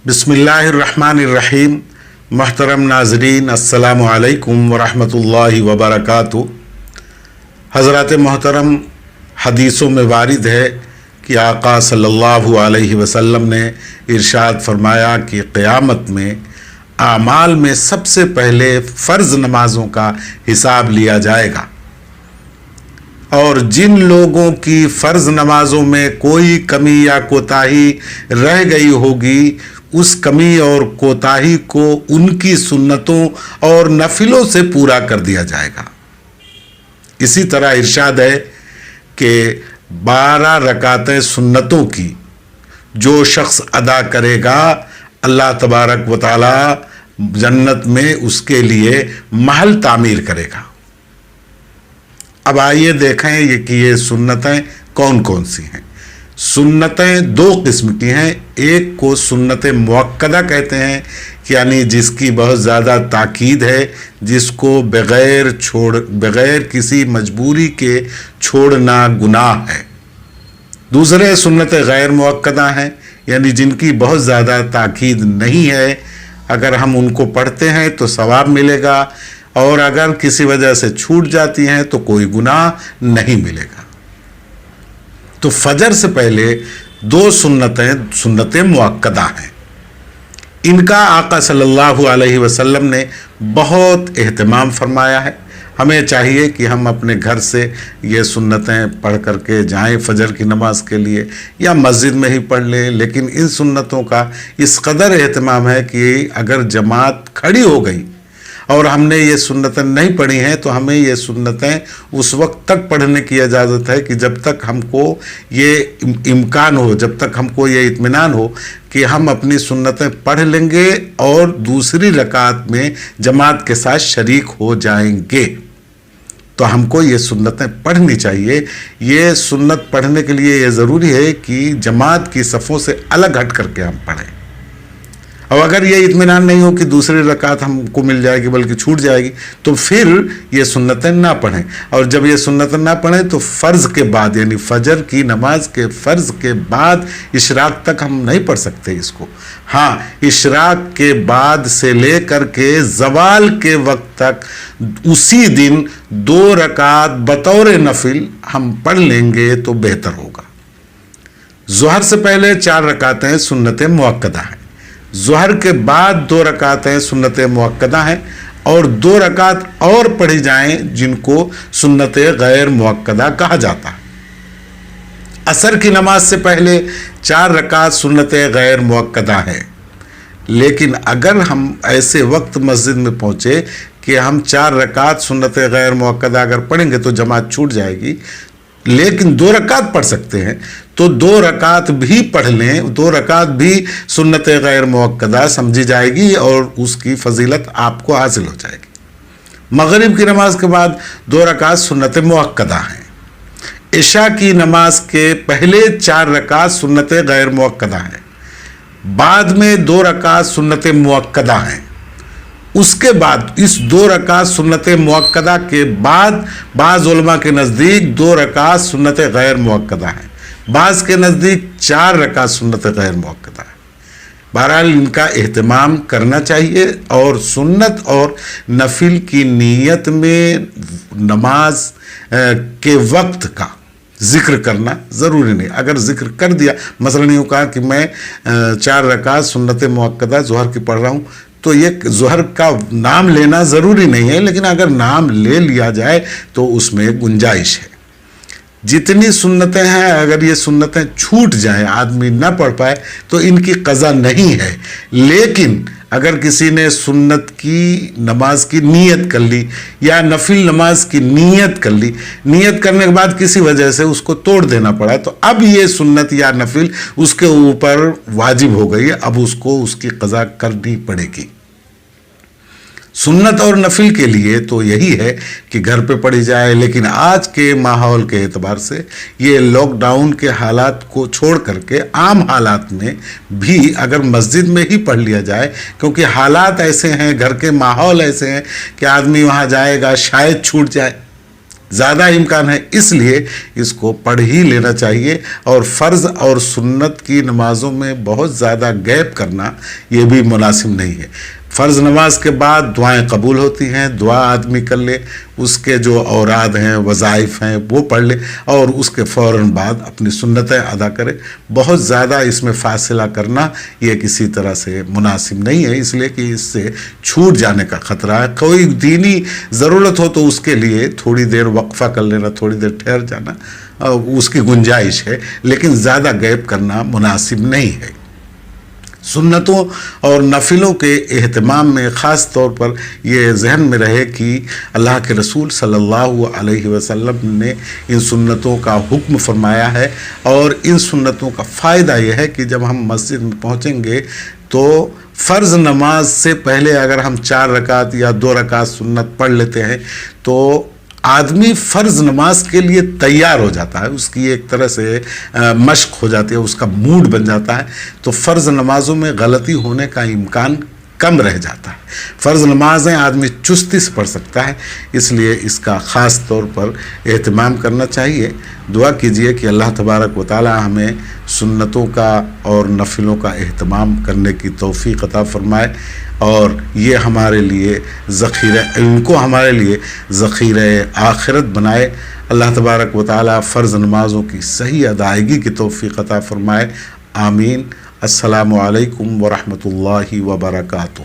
बिस्मिल्लाहिर्रहमानिर्रहीम। महतरम नाज़रीन, अस्सलामु अलैकुम वरहमतुल्लाहि वबरकातुहू। हज़रात मोहतरम, हदीसों में वारिद है कि आका सल्लल्लाहु अलैहि वसल्लम ने इरशाद फरमाया कि क़यामत में आमाल में सबसे पहले फ़र्ज़ नमाज़ों का हिसाब लिया जाएगा और जिन लोगों की फ़र्ज़ नमाज़ों में कोई कमी या कोताही रह गई होगी, उस कमी और कोताही को उनकी सुन्नतों और नफिलों से पूरा कर दिया जाएगा। इसी तरह इरशाद है कि 12 रकातें सुन्नतों की जो शख्स अदा करेगा, अल्लाह तबारक व तआला जन्नत में उसके लिए महल तामीर करेगा। अब आइए देखें कि ये सुन्नतें कौन कौन सी हैं। सुन्नतें दो किस्म की हैं। एक को सुन्नत मुअक्कदा कहते हैं, यानी जिसकी बहुत ज़्यादा ताकीद है, जिसको बग़ैर किसी मजबूरी के छोड़ना गुनाह है। दूसरे सुन्नत गैर मुअक्कदा हैं, यानी जिनकी बहुत ज़्यादा ताकीद नहीं है, अगर हम उनको पढ़ते हैं तो सवाब मिलेगा और अगर किसी वजह से छूट जाती हैं तो कोई गुनाह नहीं मिलेगा। तो फजर से पहले दो सुन्नतें मुअक्कदा हैं। इनका आका सल्लल्लाहु अलैहि वसल्लम ने बहुत एहतमाम फरमाया है। हमें चाहिए कि हम अपने घर से ये सुन्नतें पढ़ करके जाएं फजर की नमाज के लिए, या मस्जिद में ही पढ़ लें। लेकिन इन सुन्नतों का इस कदर एहतमाम है कि अगर जमात खड़ी हो गई और हमने ये सुन्नतें नहीं पढ़ी हैं तो हमें ये सुन्नतें उस वक्त तक पढ़ने की इजाज़त है कि जब तक हमको ये इम्कान हो, जब तक हमको ये इत्मीनान हो कि हम अपनी सुन्नतें पढ़ लेंगे और दूसरी रकात में जमात के साथ शरीक हो जाएंगे। तो हमको ये सुन्नतें पढ़नी चाहिए। ये सुन्नत पढ़ने के लिए ये ज़रूरी है कि जमात की सफ़ों से अलग हट करके हम पढ़ें। और अगर ये इत्मीनान नहीं हो कि दूसरी रकात हमको मिल जाएगी बल्कि छूट जाएगी, तो फिर ये सुन्नतें ना पढ़ें। और जब ये सुन्नतें ना पढ़ें तो फ़र्ज़ के बाद, यानी फ़जर की नमाज के फ़र्ज़ के बाद इशराक तक हम नहीं पढ़ सकते इसको। हाँ, इशराक के बाद से लेकर के ज़वाल के वक्त तक उसी दिन 2 रकात बतौर नफिल हम पढ़ लेंगे तो बेहतर होगा। ज़ुहर से पहले 4 रकातें सुन्नत मुअक्कदा हैं। ज़ुहर के बाद 2 रकातें सुन्नत मुअक्कदा हैं और 2 रकात और पढ़ी जाएं जिनको सुन्नत गैर मुअक्कदा कहा जाता है। असर की नमाज से पहले 4 रकात सुन्नत गैर मुअक्कदा है। लेकिन अगर हम ऐसे वक्त मस्जिद में पहुँचे कि हम 4 रकात सुन्नत गैर मुअक्कदा अगर पढ़ेंगे तो जमात छूट जाएगी, लेकिन 2 रकात पढ़ सकते हैं तो 2 रकात भी पढ़ लें। 2 रकात भी सुन्नत गैर मुअक्कदा समझी जाएगी और उसकी फजीलत आपको हासिल हो जाएगी। मगरिब की नमाज के बाद 2 रकात सुन्नत मुअक्कदा हैं। इशा की नमाज के पहले 4 रकात सुन्नत गैर मुअक्कदा हैं। बाद में 2 रकात सुन्नत मुअक्कदा हैं। उसके बाद इस 2 रकात सुन्नत मुअक्कदा के बाद बाज़ उलमा के नज़दीक 2 रकात सुन्नत गैर मुअक्कदा हैं, बाज़ के नज़दीक 4 रकात सुन्नत गैर मुअक्कदा है। बहरहाल इनका एहतमाम करना चाहिए और सुन्नत और नफिल की नीयत में नमाज के वक्त का ज़िक्र करना ज़रूरी नहीं। अगर ज़िक्र कर दिया, मसलन यूँ कहा कि मैं 4 रकात सुन्नत मुअक्कदा ज़ुहर की पढ़ रहा हूँ, तो ये ज़ुहर का नाम लेना ज़रूरी नहीं है, लेकिन अगर नाम ले लिया जाए तो उसमें गुंजाइश है। जितनी सुन्नतें हैं, अगर ये सुन्नतें छूट जाएं, आदमी न पढ़ पाए, तो इनकी क़ज़ा नहीं है। लेकिन अगर किसी ने सुन्नत की नमाज की नीयत कर ली या नफिल नमाज की नीयत कर ली, नीयत करने के बाद किसी वजह से उसको तोड़ देना पड़ा, तो अब ये सुन्नत या नफिल उसके ऊपर वाजिब हो गई है, अब उसको उसकी क़ज़ा करनी पड़ेगी। सुन्नत और नफिल के लिए तो यही है कि घर पे पढ़ी जाए, लेकिन आज के माहौल के एतबार से ये लॉकडाउन के हालात को छोड़ करके आम हालात में भी अगर मस्जिद में ही पढ़ लिया जाए, क्योंकि हालात ऐसे हैं, घर के माहौल ऐसे हैं कि आदमी वहाँ जाएगा शायद छूट जाए, ज़्यादा इम्कान है اس لیے اس کو پڑھ ہی لینا چاہیے، اور فرض اور سنت کی نمازوں میں بہت زیادہ گیپ کرنا یہ بھی مناسب نہیں ہے۔ فرض نماز کے بعد دعائیں قبول ہوتی ہیں، دعا آدمی کر لے، اس کے جو اوراد ہیں، وظائف ہیں، وہ پڑھ لے، اور اس کے فوراً بعد اپنی سنتیں ادا کرے۔ بہت زیادہ اس میں فاصلہ کرنا یہ کسی طرح سے مناسب نہیں ہے، اس لیے کہ اس سے چھوٹ جانے کا خطرہ ہے۔ کوئی دینی ضرورت ہو تو اس کے لیے تھوڑی دیر وقفہ کر لینا، تھوڑی دیر ٹھہر جانا اس کی گنجائش ہے، لیکن زیادہ گیپ کرنا مناسب نہیں ہے۔ سنتوں اور نفلوں کے اہتمام میں خاص طور پر یہ ذہن میں رہے کہ اللہ کے رسول صلی اللہ علیہ وسلم نے ان سنتوں کا حکم فرمایا ہے، اور ان سنتوں کا فائدہ یہ ہے کہ جب ہم مسجد میں پہنچیں گے تو فرض نماز سے پہلے اگر ہم 4 رکعت یا 2 رکعت سنت پڑھ لیتے ہیں تو آدمی فرض نماز کے لیے تیار ہو جاتا ہے، اس کی ایک طرح سے مشق ہو جاتی ہے، اس کا موڈ بن جاتا ہے، تو فرض نمازوں میں غلطی ہونے کا امکان کم رہ جاتا ہے۔ فرض نمازیں آدمی چستی سے پڑھ سکتا ہے، اس لیے اس کا خاص طور پر اہتمام کرنا چاہیے۔ دعا کیجئے کہ اللہ تبارک و تعالی ہمیں سنتوں کا اور نفلوں کا اہتمام کرنے کی توفیق عطا فرمائے، اور یہ ہمارے لیے ہمارے لیے ذخیرہ آخرت بنائے۔ اللہ تبارک و تعالی فرض نمازوں کی صحیح ادائیگی کی توفیق عطا فرمائے۔ آمین۔ السلام علیکم ورحمۃ اللہ وبرکاتہ۔